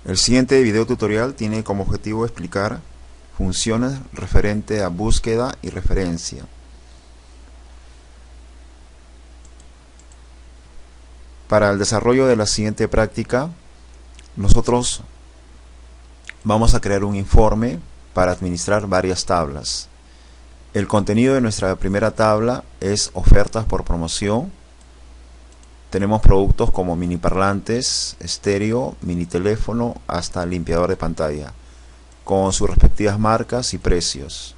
El siguiente video tutorial tiene como objetivo explicar funciones referente a búsqueda y referencia. Para el desarrollo de la siguiente práctica, nosotros vamos a crear un informe para administrar varias tablas. El contenido de nuestra primera tabla es ofertas por promoción. Tenemos productos como mini parlantes, estéreo, mini teléfono, hasta limpiador de pantalla, con sus respectivas marcas y precios.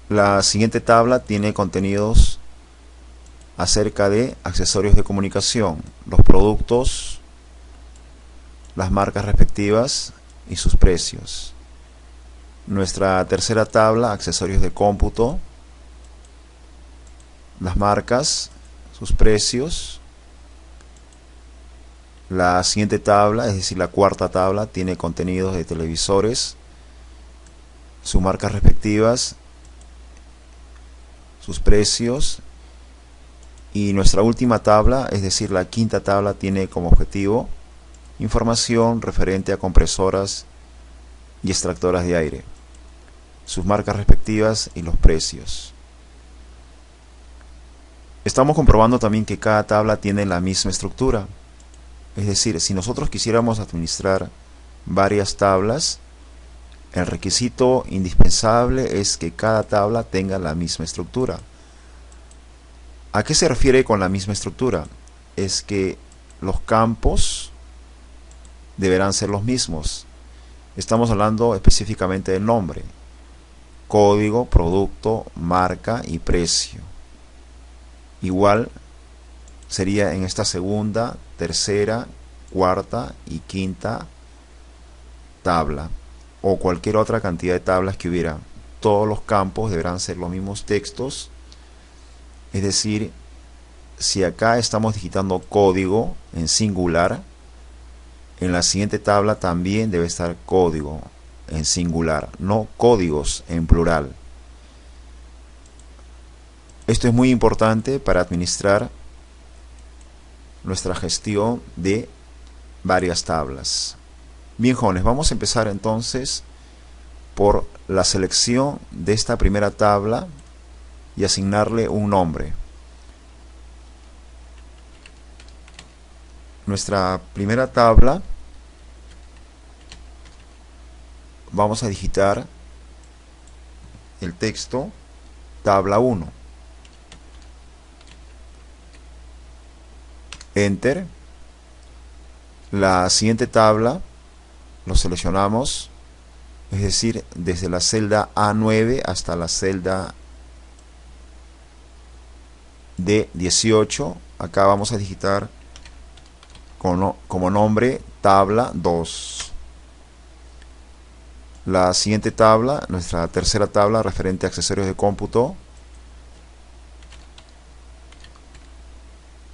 La siguiente tabla tiene contenidos acerca de accesorios de comunicación, los productos, las marcas respectivas y sus precios. Nuestra tercera tabla, accesorios de cómputo, las marcas, sus precios. La siguiente tabla, es decir, la cuarta tabla, tiene contenidos de televisores, sus marcas respectivas, sus precios. Y nuestra última tabla, es decir, la quinta tabla, tiene como objetivo información referente a compresoras y extractoras de aire, sus marcas respectivas y los precios. Estamos comprobando también que cada tabla tiene la misma estructura. Es decir, si nosotros quisiéramos administrar varias tablas, el requisito indispensable es que cada tabla tenga la misma estructura. ¿A qué se refiere con la misma estructura? Es que los campos deberán ser los mismos. Estamos hablando específicamente del nombre: código, producto, marca y precio. Igual sería en esta segunda, tercera, cuarta y quinta tabla, o cualquier otra cantidad de tablas que hubiera. Todos los campos deberán ser los mismos textos. Es decir, si acá estamos digitando código en singular, en la siguiente tabla también debe estar código en singular, no códigos en plural. Esto es muy importante para administrar nuestra gestión de varias tablas. Bien, jóvenes, vamos a empezar entonces por la selección de esta primera tabla y asignarle un nombre. Nuestra primera tabla, vamos a digitar el texto tabla 1. Enter. La siguiente tabla lo seleccionamos, es decir, desde la celda A9 hasta la celda D18. Acá vamos a digitar como nombre tabla 2. La siguiente tabla, nuestra tercera tabla referente a accesorios de cómputo,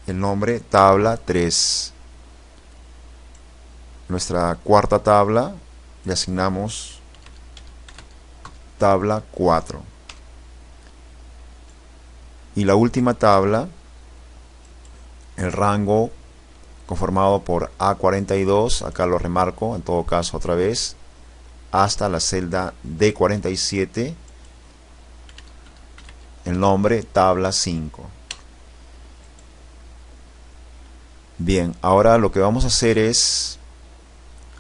el nombre tabla 3. Nuestra cuarta tabla le asignamos tabla 4. Y la última tabla, el rango conformado por A42, acá lo remarco en todo caso otra vez, hasta la celda D47, el nombre tabla 5. Bien, ahora lo que vamos a hacer es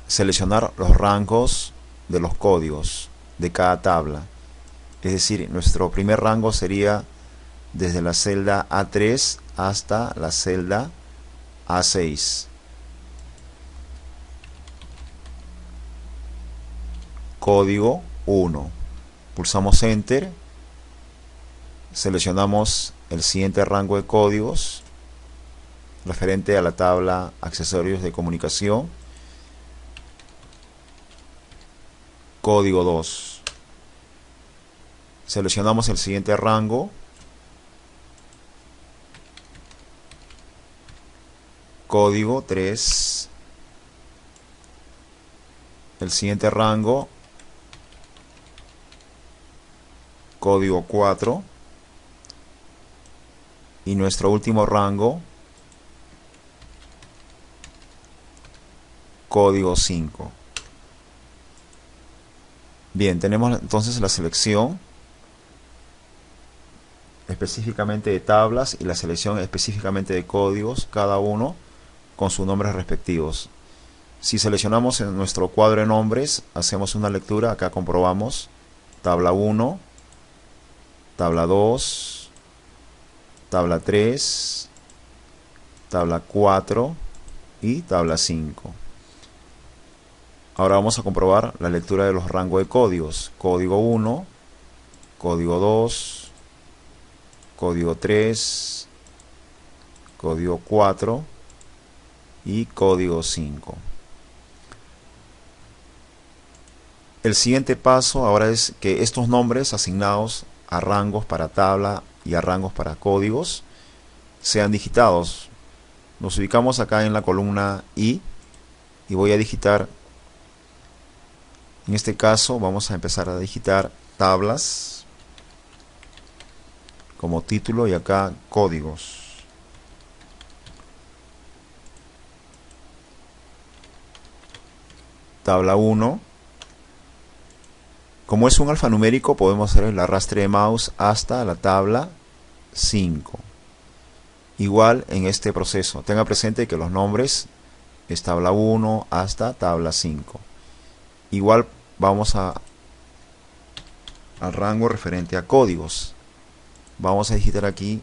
seleccionar los rangos de los códigos de cada tabla. Es decir, nuestro primer rango sería desde la celda A3 hasta la celda A6. Código 1. Pulsamos Enter. Seleccionamos el siguiente rango de códigos referente a la tabla accesorios de comunicación. Código 2. Seleccionamos el siguiente rango. Código 3. El siguiente rango. Código 4. Y nuestro último rango. código 5. Bien, tenemos entonces la selección específicamente de tablas y la selección específicamente de códigos, cada uno con sus nombres respectivos. Si seleccionamos en nuestro cuadro de nombres, hacemos una lectura, acá comprobamos tabla 1, tabla 2, tabla 3, tabla 4 y tabla 5. Ahora vamos a comprobar la lectura de los rangos de códigos. Código 1, código 2, código 3, código 4 y código 5. El siguiente paso ahora es que estos nombres asignados a rangos para tabla y a rangos para códigos sean digitados. Nos ubicamos acá en la columna I y voy a digitar. En este caso vamos a empezar a digitar tablas como título y acá códigos. Tabla 1. Como es un alfanumérico, podemos hacer el arrastre de mouse hasta la tabla 5. Igual en este proceso, tenga presente que los nombres es tabla 1 hasta tabla 5. Igual vamos al rango referente a códigos. Vamos a digitar aquí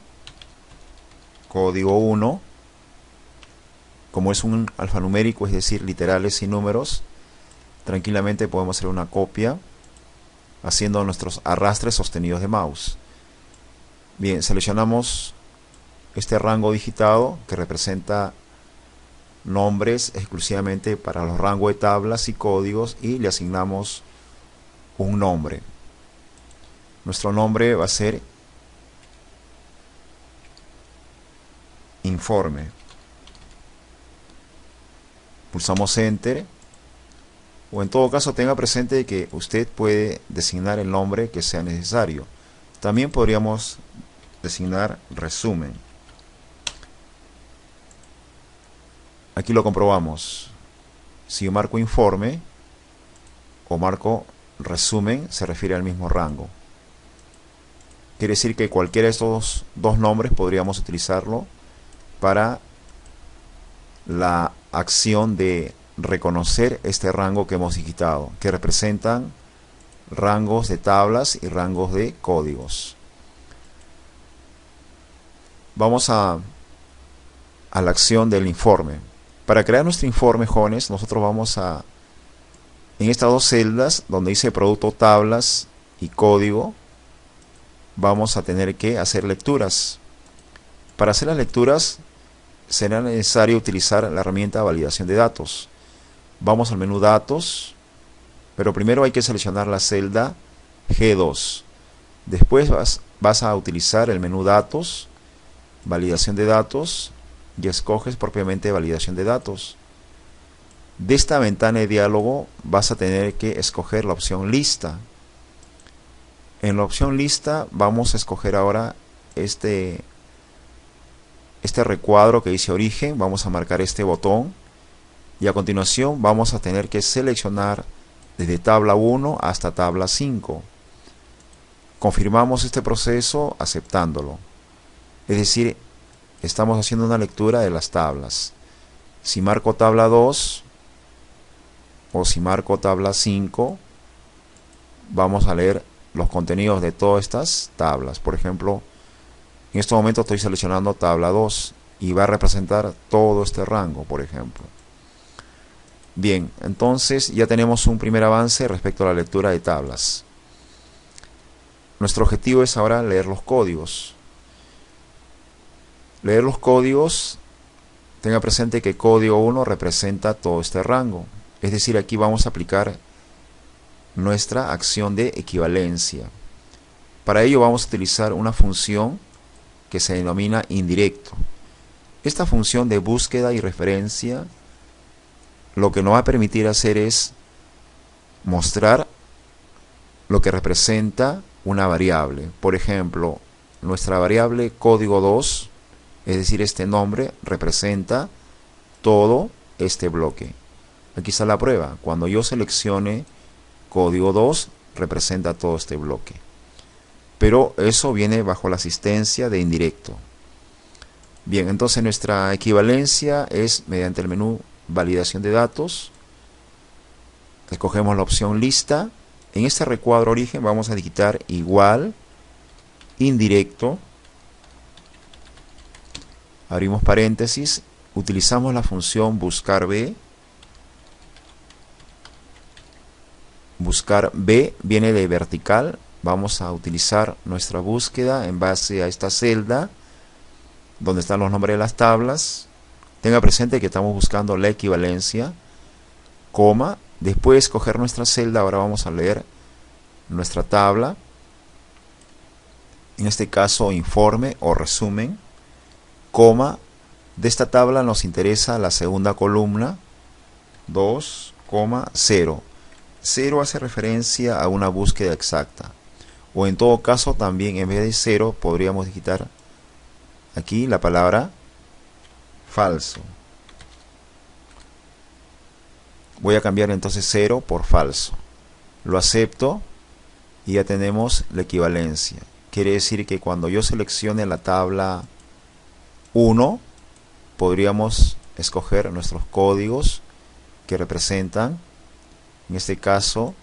código 1. Como es un alfanumérico, es decir, literales y números, tranquilamente podemos hacer una copia haciendo nuestros arrastres sostenidos de mouse. Bien, seleccionamos este rango digitado que representa nombres exclusivamente para los rangos de tablas y códigos y le asignamos un nombre. Nuestro nombre va a ser informe. Pulsamos Enter. O en todo caso tenga presente que usted puede designar el nombre que sea necesario. También podríamos designar resumen. Aquí lo comprobamos. Si yo marco informe o marco resumen, se refiere al mismo rango. Quiere decir que cualquiera de estos dos nombres podríamos utilizarlo para la acción de reconocer este rango que hemos digitado, que representan rangos de tablas y rangos de códigos. Vamos a la acción del informe. Para crear nuestro informe, jóvenes, nosotros vamos a, en estas dos celdas donde dice producto tablas y código, vamos a tener que hacer lecturas. Para hacer las lecturas será necesario utilizar la herramienta validación de datos. Vamos al menú datos, pero primero hay que seleccionar la celda G2. Después vas a utilizar el menú datos, validación de datos, y escoges propiamente validación de datos. De esta ventana de diálogo vas a tener que escoger la opción lista. En la opción lista vamos a escoger ahora este recuadro que dice origen. Vamos a marcar este botón y a continuación vamos a tener que seleccionar desde tabla 1 hasta tabla 5. Confirmamos este proceso aceptándolo. Es decir, estamos haciendo una lectura de las tablas. Si marco tabla 2 o si marco tabla 5, vamos a leer los contenidos de todas estas tablas. Por ejemplo, en este momento estoy seleccionando tabla 2 y va a representar todo este rango, por ejemplo. Bien, entonces ya tenemos un primer avance respecto a la lectura de tablas. Nuestro objetivo es ahora leer los códigos. Leer los códigos, tenga presente que código 1 representa todo este rango. Es decir, aquí vamos a aplicar nuestra acción de equivalencia. Para ello vamos a utilizar una función que se denomina indirecto. Esta función de búsqueda y referencia lo que nos va a permitir hacer es mostrar lo que representa una variable. Por ejemplo, nuestra variable código 2, es decir, este nombre representa todo este bloque. Aquí está la prueba. Cuando yo seleccione código 2, representa todo este bloque. Pero eso viene bajo la asistencia de indirecto. Bien, entonces nuestra equivalencia es mediante el menú validación de datos. Escogemos la opción lista. En este recuadro origen vamos a digitar igual, indirecto. Abrimos paréntesis. Utilizamos la función buscar B. Buscar B viene de vertical. Vamos a utilizar nuestra búsqueda en base a esta celda donde están los nombres de las tablas. Tenga presente que estamos buscando la equivalencia, coma. Después de escoger nuestra celda, ahora vamos a leer nuestra tabla. En este caso, informe o resumen, coma. De esta tabla nos interesa la segunda columna, 2,0. 0 hace referencia a una búsqueda exacta. O en todo caso, también en vez de 0 podríamos digitar aquí la palabra falso. Voy a cambiar entonces 0 por falso. Lo acepto y ya tenemos la equivalencia. Quiere decir que cuando yo seleccione la tabla 1, podríamos escoger nuestros códigos que representan, en este caso,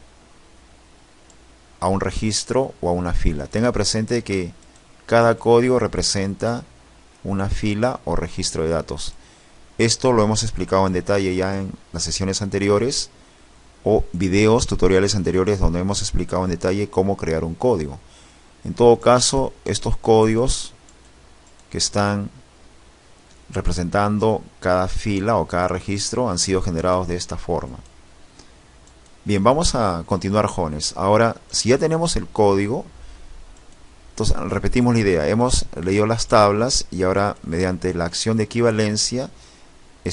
a un registro o a una fila. Tenga presente que cada código representa una fila o registro de datos. Esto lo hemos explicado en detalle ya en las sesiones anteriores o videos, tutoriales anteriores donde hemos explicado en detalle cómo crear un código. En todo caso, estos códigos que están representando cada fila o cada registro han sido generados de esta forma. Bien, vamos a continuar, jóvenes. Ahora, si ya tenemos el código, entonces repetimos la idea. Hemos leído las tablas y ahora mediante la acción de equivalencia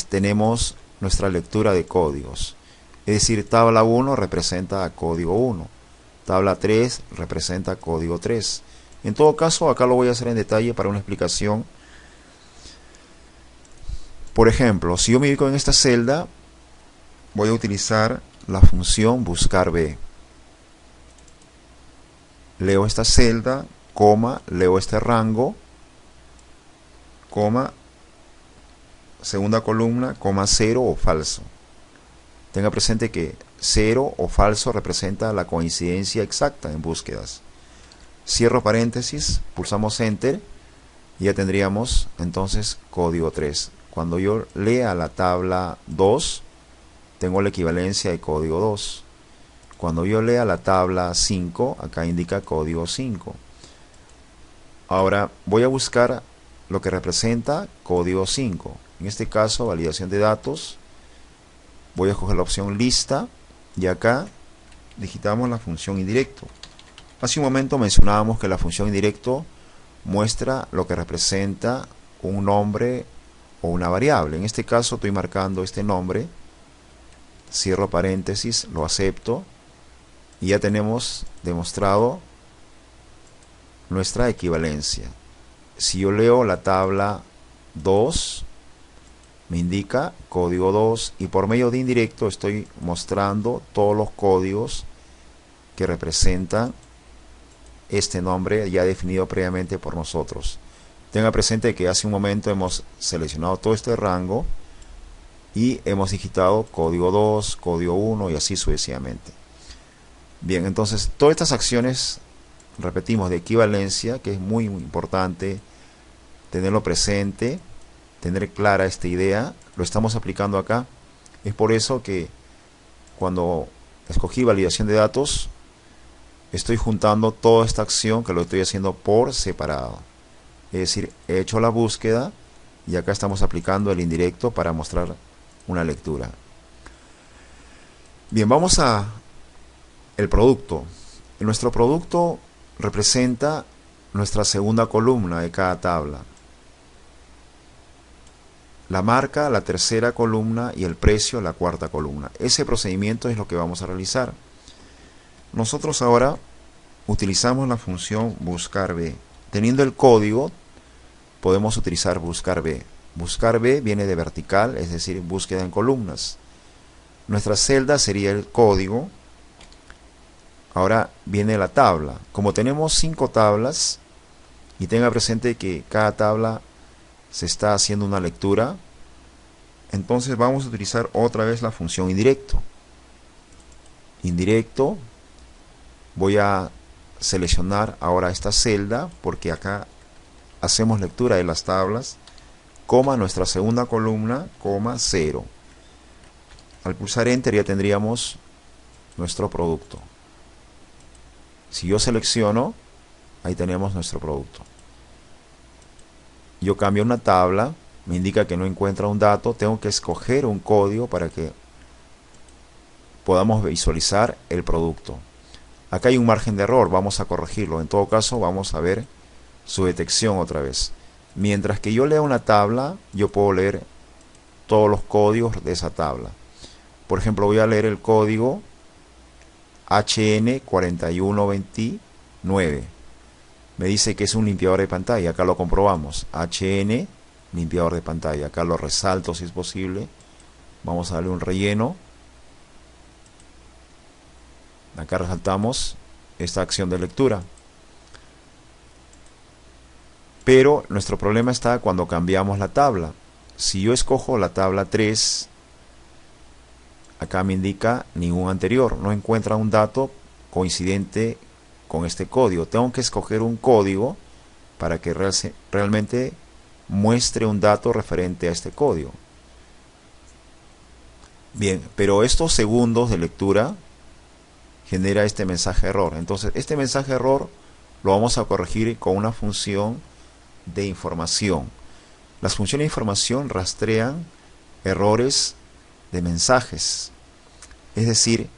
tenemos nuestra lectura de códigos. Es decir, tabla 1 representa a código 1. Tabla 3 representa código 3. En todo caso, acá lo voy a hacer en detalle para una explicación. Por ejemplo, si yo me ubico en esta celda, voy a utilizar la función buscar B. Leo esta celda, coma, leo este rango, coma, segunda columna, coma, 0 o falso. Tenga presente que 0 o falso representa la coincidencia exacta en búsquedas. Cierro paréntesis, pulsamos Enter y ya tendríamos entonces código 3. Cuando yo lea la tabla 2, tengo la equivalencia de código 2. Cuando yo lea la tabla 5, acá indica código 5. Ahora voy a buscar lo que representa código 5. En este caso, validación de datos. Voy a escoger la opción lista y acá digitamos la función indirecto. Hace un momento mencionábamos que la función indirecto muestra lo que representa un nombre o una variable. En este caso estoy marcando este nombre. Cierro paréntesis, lo acepto y ya tenemos demostrado nuestra equivalencia. Si yo leo la tabla 2, me indica código 2 y por medio de indirecto estoy mostrando todos los códigos que representan este nombre ya definido previamente por nosotros. Tenga presente que hace un momento hemos seleccionado todo este rango y hemos digitado código 2, código 1 y así sucesivamente. Bien, entonces todas estas acciones, repetimos, de equivalencia, que es muy importante tenerlo presente, tener clara esta idea, lo estamos aplicando acá. Es por eso que cuando escogí validación de datos, estoy juntando toda esta acción que lo estoy haciendo por separado. Es decir, he hecho la búsqueda y acá estamos aplicando el indirecto para mostrar una lectura. Bien, vamos a el producto. Nuestro producto representa nuestra segunda columna de cada tabla. La marca, la tercera columna y el precio, la cuarta columna. Ese procedimiento es lo que vamos a realizar. Nosotros ahora utilizamos la función buscar B. Teniendo el código, podemos utilizar buscar B. Buscar B viene de vertical, es decir, búsqueda en columnas. Nuestra celda sería el código. Ahora viene la tabla. Como tenemos 5 tablas, y tenga presente que cada tabla se está haciendo una lectura, entonces vamos a utilizar otra vez la función indirecto. Indirecto, voy a seleccionar ahora esta celda, porque acá hacemos lectura de las tablas, coma nuestra segunda columna, coma 0. Al pulsar Enter ya tendríamos nuestro producto. Si yo selecciono, ahí tenemos nuestro producto. Yo cambio una tabla, me indica que no encuentra un dato, tengo que escoger un código para que podamos visualizar el producto. Acá hay un margen de error, vamos a corregirlo. En todo caso, vamos a ver su detección otra vez. Mientras que yo lea una tabla, yo puedo leer todos los códigos de esa tabla. Por ejemplo, voy a leer el código HN4129. Me dice que es un limpiador de pantalla. Acá lo comprobamos. HN, limpiador de pantalla. Acá lo resalto si es posible. Vamos a darle un relleno. Acá resaltamos esta acción de lectura. Pero nuestro problema está cuando cambiamos la tabla. Si yo escojo la tabla 3, acá me indica ningún anterior. No encuentra un dato coincidente con este código. Tengo que escoger un código para que realmente muestre un dato referente a este código. Bien, pero estos segundos de lectura genera este mensaje error. Entonces este mensaje error lo vamos a corregir con una función de información. Las funciones de información rastrean errores de mensajes. Es decir,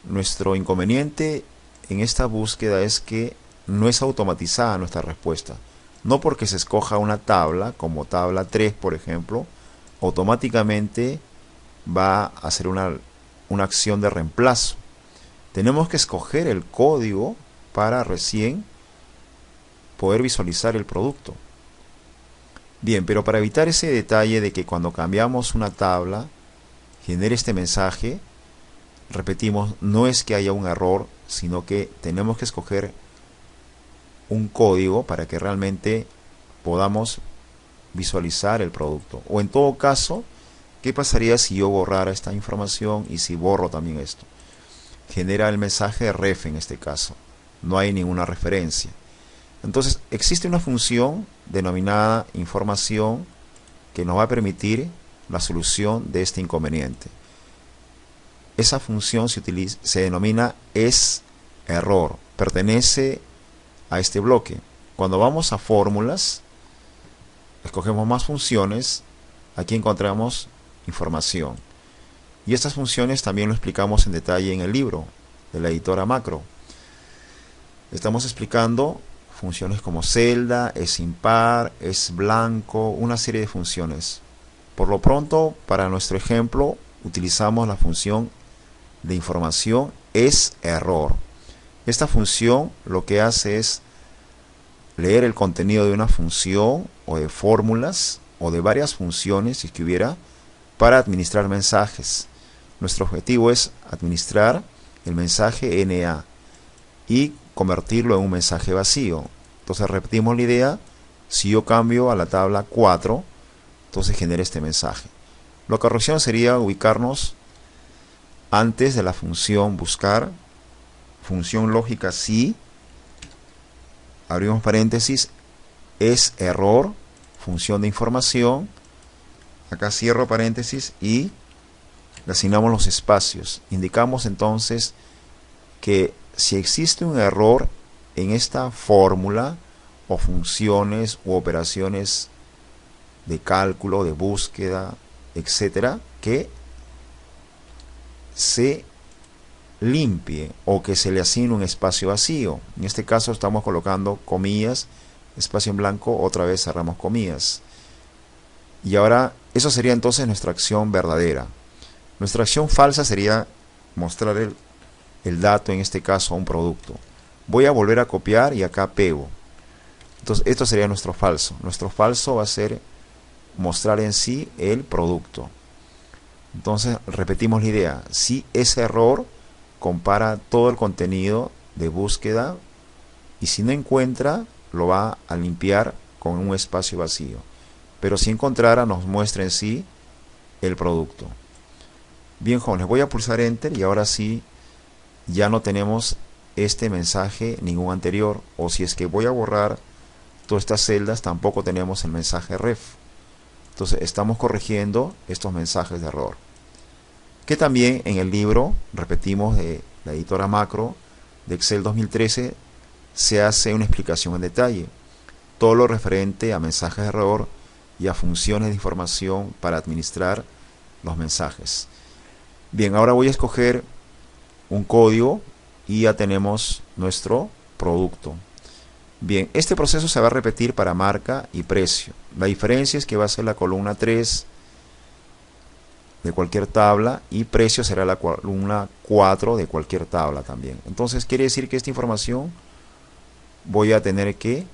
nuestro inconveniente en esta búsqueda es que no es automatizada nuestra respuesta. No porque se escoja una tabla, como tabla 3 por ejemplo, automáticamente va a hacer una acción de reemplazo. Tenemos que escoger el código para recién poder visualizar el producto. Bien, pero para evitar ese detalle de que cuando cambiamos una tabla genere este mensaje, repetimos, no es que haya un error, sino que tenemos que escoger un código para que realmente podamos visualizar el producto. O en todo caso, ¿qué pasaría si yo borrara esta información y si borro también esto? Genera el mensaje ref en este caso. No hay ninguna referencia. Entonces existe una función denominada información que nos va a permitir la solución de este inconveniente. Esa función se denomina error. Pertenece a este bloque. Cuando vamos a fórmulas, escogemos más funciones. Aquí encontramos información. Y estas funciones también lo explicamos en detalle en el libro de la editora Macro. Estamos explicando funciones como celda, es impar, es blanco, una serie de funciones. Por lo pronto, para nuestro ejemplo, utilizamos la función de información es error. Esta función lo que hace es leer el contenido de una función o de fórmulas o de varias funciones, si es que hubiera, para administrar mensajes. Nuestro objetivo es administrar el mensaje NA y convertirlo en un mensaje vacío. Entonces repetimos la idea. Si yo cambio a la tabla 4, entonces genera este mensaje. La corrección sería ubicarnos antes de la función buscar, función lógica sí, abrimos paréntesis, es error, función de información, acá cierro paréntesis y le asignamos los espacios. Indicamos entonces que si existe un error en esta fórmula o funciones u operaciones de cálculo, de búsqueda, etcétera, que se limpie o que se le asigne un espacio vacío. En este caso estamos colocando comillas, espacio en blanco, otra vez cerramos comillas. Y ahora, eso sería entonces nuestra acción verdadera. Nuestra acción falsa sería mostrar el dato, en este caso a un producto. Voy a volver a copiar y acá pego. Entonces esto sería nuestro falso. Nuestro falso va a ser mostrar en sí el producto. Entonces repetimos la idea. Si ese error compara todo el contenido de búsqueda y si no encuentra, lo va a limpiar con un espacio vacío. Pero si encontrara, nos muestra en sí el producto. Bien, jóvenes, voy a pulsar Enter y ahora sí ya no tenemos este mensaje ningún anterior, o si es que voy a borrar todas estas celdas, tampoco tenemos el mensaje ref. Entonces estamos corrigiendo estos mensajes de error, que también en el libro, repetimos, de la editora Macro de Excel 2013, se hace una explicación en detalle, todo lo referente a mensajes de error y a funciones de información para administrar los mensajes. Bien, ahora voy a escoger un código y ya tenemos nuestro producto. Bien, este proceso se va a repetir para marca y precio. La diferencia es que va a ser la columna 3 de cualquier tabla y precio será la columna 4 de cualquier tabla también. Entonces quiere decir que esta información voy a tener que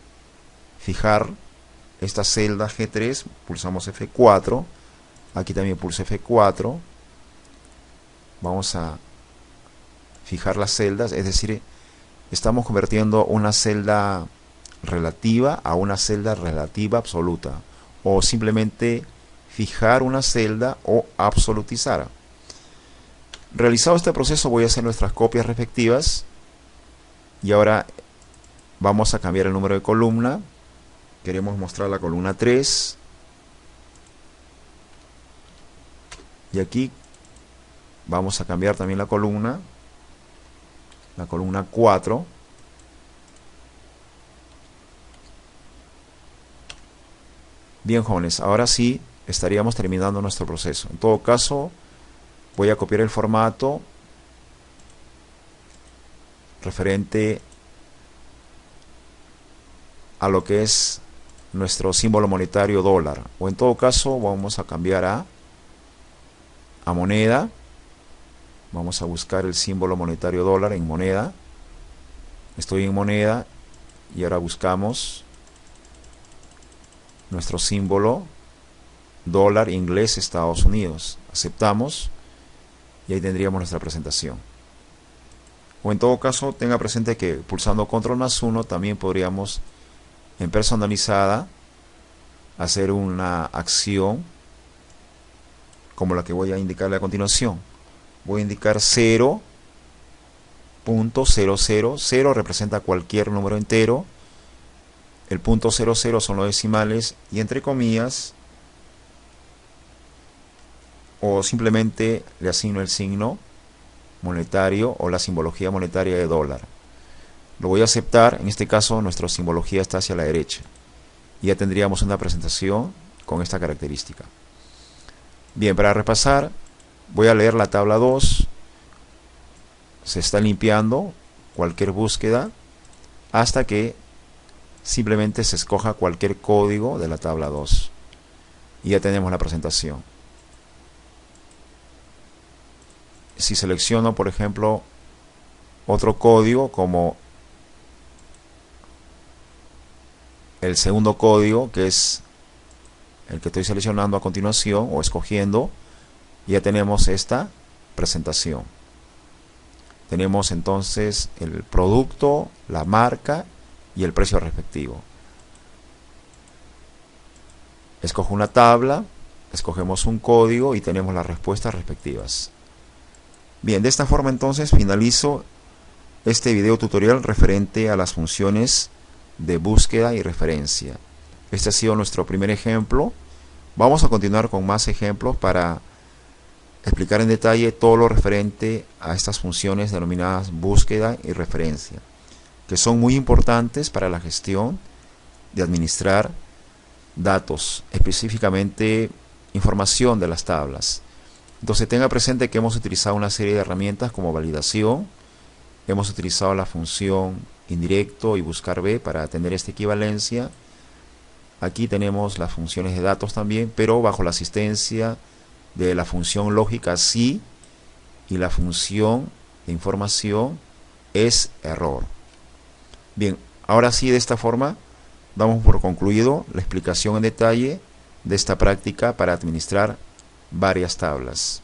fijar esta celda G3, pulsamos F4, aquí también pulso F4, vamos a fijar las celdas, es decir, estamos convirtiendo una celda relativa a una celda relativa absoluta, o simplemente fijar una celda o absolutizar. Realizado este proceso voy a hacer nuestras copias respectivas y ahora vamos a cambiar el número de columna. Queremos mostrar la columna 3 y aquí vamos a cambiar también la columna 4. Bien, jóvenes, ahora sí estaríamos terminando nuestro proceso. En todo caso, voy a copiar el formato referente a lo que es nuestro símbolo monetario dólar, o en todo caso vamos a cambiar a moneda. Vamos a buscar el símbolo monetario dólar en moneda. Estoy en moneda y ahora buscamos nuestro símbolo dólar inglés Estados Unidos. Aceptamos y ahí tendríamos nuestra presentación. O en todo caso tenga presente que pulsando control+1 también podríamos en personalizada hacer una acción como la que voy a indicarle a continuación. Voy a indicar 0.000, 0 representa cualquier número entero, el punto 00 son los decimales y entre comillas, o simplemente le asigno el signo monetario o la simbología monetaria de dólar. Lo voy a aceptar, en este caso nuestra simbología está hacia la derecha y ya tendríamos una presentación con esta característica. Bien, para repasar, voy a leer la tabla 2, se está limpiando cualquier búsqueda hasta que simplemente se escoja cualquier código de la tabla 2 y ya tenemos la presentación. Si selecciono, por ejemplo, otro código como el segundo código, que es el que estoy seleccionando a continuación o escogiendo, ya tenemos esta presentación. Tenemos entonces el producto, la marca y el precio respectivo. Escojo una tabla, escogemos un código y tenemos las respuestas respectivas. Bien, de esta forma entonces finalizo este video tutorial referente a las funciones de búsqueda y referencia. Este ha sido nuestro primer ejemplo. Vamos a continuar con más ejemplos para explicar en detalle todo lo referente a estas funciones denominadas búsqueda y referencia, que son muy importantes para la gestión de administrar datos, específicamente información de las tablas. Entonces tenga presente que hemos utilizado una serie de herramientas como validación, hemos utilizado la función indirecto y buscar B para tener esta equivalencia. Aquí tenemos las funciones de datos también, pero bajo la asistencia de la función lógica sí y la función de información es error. Bien, ahora sí, de esta forma damos por concluido la explicación en detalle de esta práctica para administrar varias tablas.